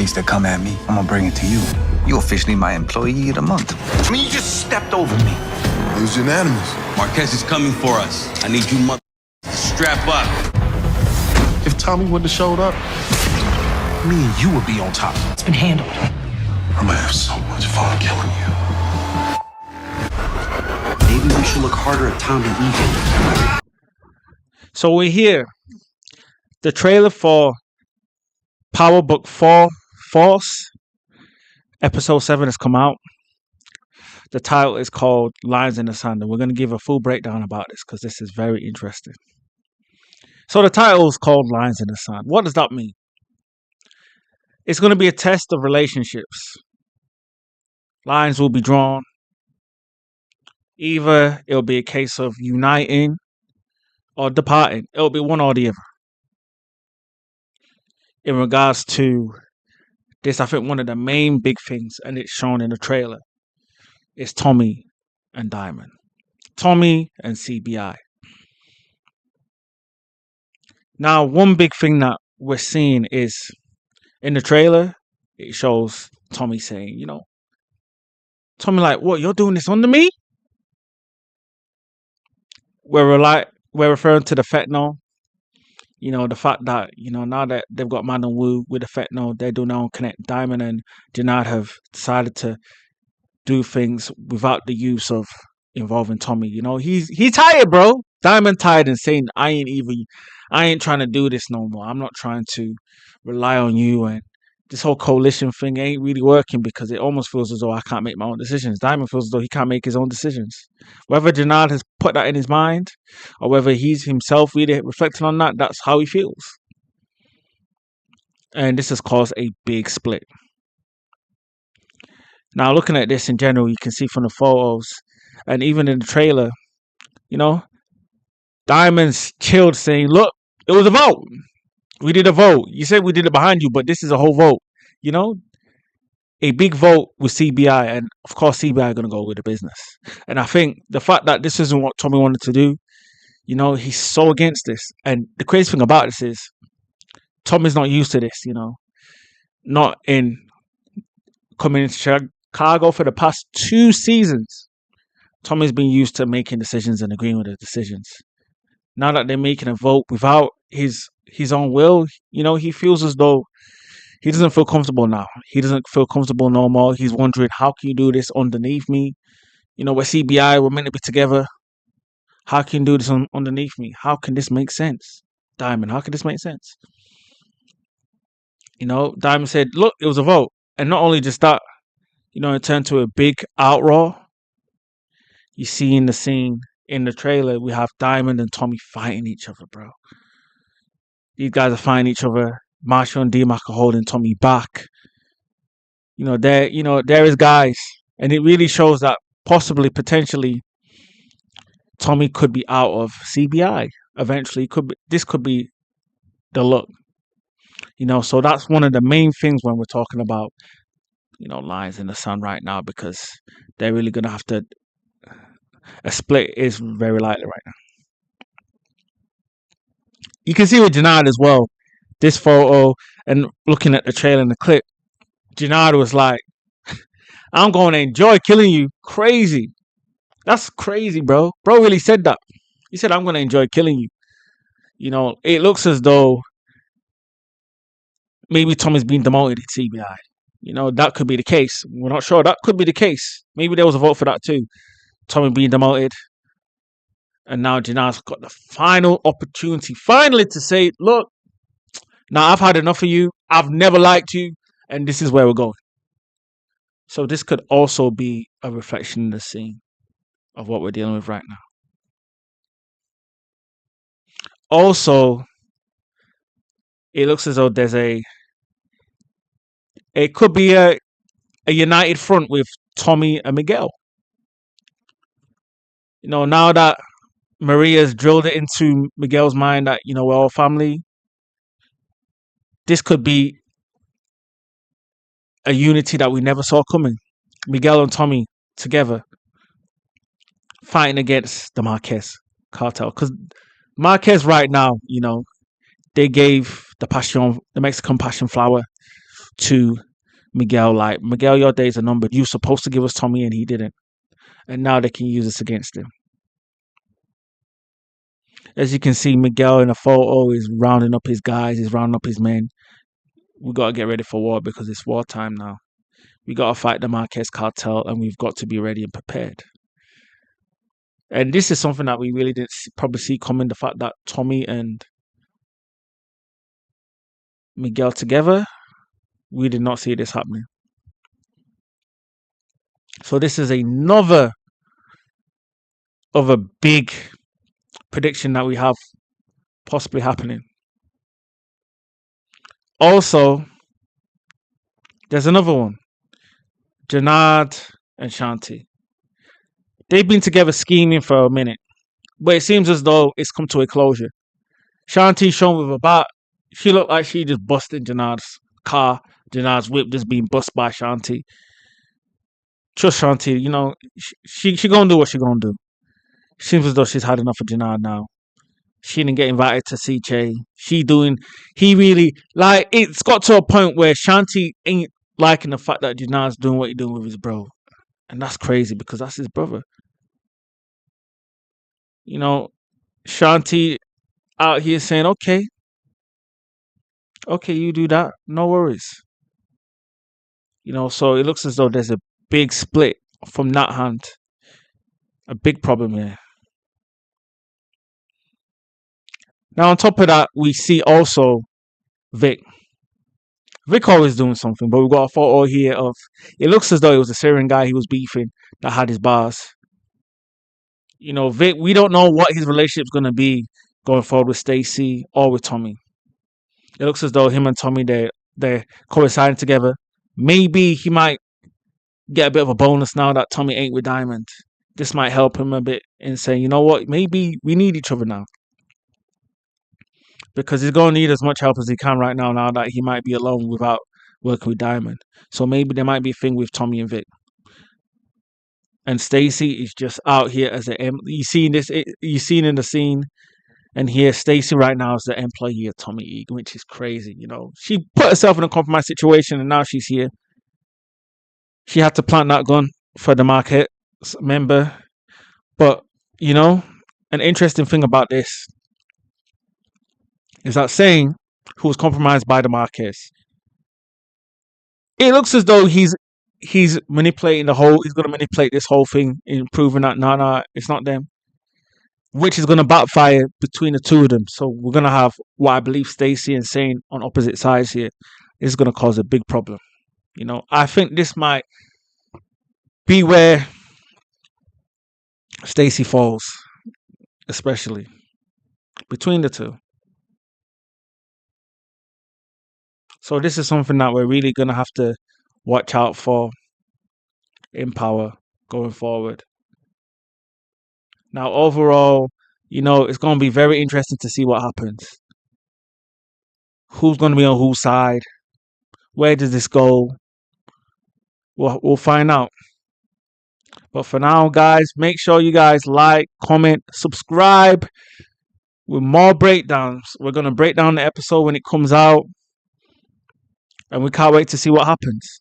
that come at me, I'm gonna bring it to you. You officially my employee of the month. I mean, you just stepped over me. It was unanimous. Marquez is coming for us. I need you mother to strap up. If Tommy wouldn't have showed up, me and you would be on top. It's been handled. I'm gonna have so much fun killing you. Maybe we should look harder at Tommy Egan. So we're here. The trailer for Power Book 4 Force Episode 7 has come out. The title is called Lines in the Sand, and we're going to give a full breakdown about this because this is very interesting. So the title is called Lines in the Sand. What does that mean? It's going to be a test of relationships. Lines will be drawn. Either it'll be a case of uniting or departing. It'll be one or the other. In regards to this, I think one of the main big things, and it's shown in the trailer, is Tommy and Diamond. Tommy and CBI. Now, one big thing that we're seeing is in the trailer, it shows Tommy saying, Tommy like, what, you're doing this under me? We're referring to the fentanyl. The fact that, now that they've got Madam Wu with the fentanyl, they do now connect. Diamond and Janad have decided to do things without the use of involving Tommy. He's tired, bro. Diamond tired and saying, I ain't trying to do this no more. I'm not trying to rely on you, and this whole coalition thing ain't really working because it almost feels as though I can't make my own decisions. Diamond feels as though he can't make his own decisions. Whether Janad has put that in his mind or whether he's himself really reflecting on that, that's how he feels. And this has caused a big split. Now, looking at this in general, you can see from the photos and even in the trailer, Diamond's chilled saying, look, it was a vote. We did a vote. You said we did it behind you, but this is a whole vote. A big vote with CBI, and of course CBI are going to go with the business. And I think the fact that this isn't what Tommy wanted to do, he's so against this. And the crazy thing about this is Tommy's not used to this, not in coming into Chicago for the past 2 seasons. Tommy's been used to making decisions and agreeing with the decisions. Now that they're making a vote without his own will, he feels as though he doesn't feel comfortable now. He doesn't feel comfortable no more. He's wondering, how can you do this underneath me? We're CBI, we're meant to be together. How can you do this underneath me? How can this make sense? Diamond, how can this make sense? Diamond said, look, it was a vote. And not only just that, it turned to a big outroar. You see in the scene, in the trailer, we have Diamond and Tommy fighting each other, bro. These guys are fighting each other. Marshall and D-Mac are holding Tommy back. There is guys. And it really shows that potentially, Tommy could be out of CBI eventually. This could be the look. So that's one of the main things when we're talking about, lines in the sun right now, because they're really going to have to, a split is very likely right now. You can see with Janad as well, this photo, and looking at the trailer and the clip, Janad was like, I'm going to enjoy killing you. Crazy. That's crazy, bro. Bro really said that. He said, I'm going to enjoy killing you. It looks as though maybe Tommy's been demoted at CBI. That could be the case. We're not sure. That could be the case. Maybe there was a vote for that too. Tommy being demoted. And now Janad's got the final opportunity, finally, to say, look, now I've had enough of you. I've never liked you. And this is where we're going. So this could also be a reflection in the scene of what we're dealing with right now. Also, it looks as though there's it could be a united front with Tommy and Miguel. Now that Maria's drilled it into Miguel's mind that, we're all family, this could be a unity that we never saw coming. Miguel and Tommy together fighting against the Marquez cartel. Because Marquez right now, they gave the Mexican passion flower to Miguel, like, Miguel, your days are numbered. You were supposed to give us Tommy and he didn't. And now they can use this against him. As you can see, Miguel in the photo is rounding up his guys, he's rounding up his men. We got to get ready for war because it's wartime now. We got to fight the Marquez cartel and we've got to be ready and prepared. And this is something that we really didn't probably see coming, the fact that Tommy and Miguel together, we did not see this happening. So this is another of a big prediction that we have possibly happening. Also, there's another one. Janad and Shanti. They've been together scheming for a minute, but it seems as though it's come to a closure. Shanti shown with a bat. She looked like she just busted Janad's car. Janad's whip just being bust by Shanti. Trust Shanti, you know, she gonna do what she gonna do. Seems as though she's had enough of Janad now. She didn't get invited to CJ. He really, like, it's got to a point where Shanti ain't liking the fact that Janad's doing what he's doing with his bro. And that's crazy because that's his brother. You know, Shanti out here saying, okay, you do that, no worries. You know, so it looks as though there's a big split from that hand. A big problem here. Now, on top of that, we see also Vic. Vic always doing something, but we've got a photo here of, it looks as though it was a Syrian guy he was beefing that had his bars. You know, Vic, we don't know what his relationship's going to be going forward with Stacey or with Tommy. It looks as though him and Tommy, they're coinciding together. Maybe he might get a bit of a bonus now that Tommy ain't with Diamond. This might help him a bit in saying, you know what, maybe we need each other now. Because he's going to need as much help as he can right now that he might be alone without working with Diamond. So maybe there might be a thing with Tommy and Vic. And Stacey is just out here as you seen in the scene, and here Stacey right now is the employee of Tommy Egan, which is crazy, you know. She put herself in a compromised situation and now she's here. She had to plant that gun for the Marquez member. But, you know, an interesting thing about this is that Sane, who was compromised by the Marquez, it looks as though he's manipulating he's going to manipulate this whole thing in proving that no, it's not them, which is going to backfire between the two of them. So we're going to have what I believe Stacey and Sane on opposite sides here. This is going to cause a big problem. You know, I think this might be where Stacey falls, especially between the two. So this is something that we're really going to have to watch out for in Power going forward. Now, overall, you know, it's going to be very interesting to see what happens. Who's going to be on whose side? Where does this go? We'll find out. But for now, guys, make sure you guys like, comment, subscribe with more breakdowns. We're going to break down the episode when it comes out. And we can't wait to see what happens.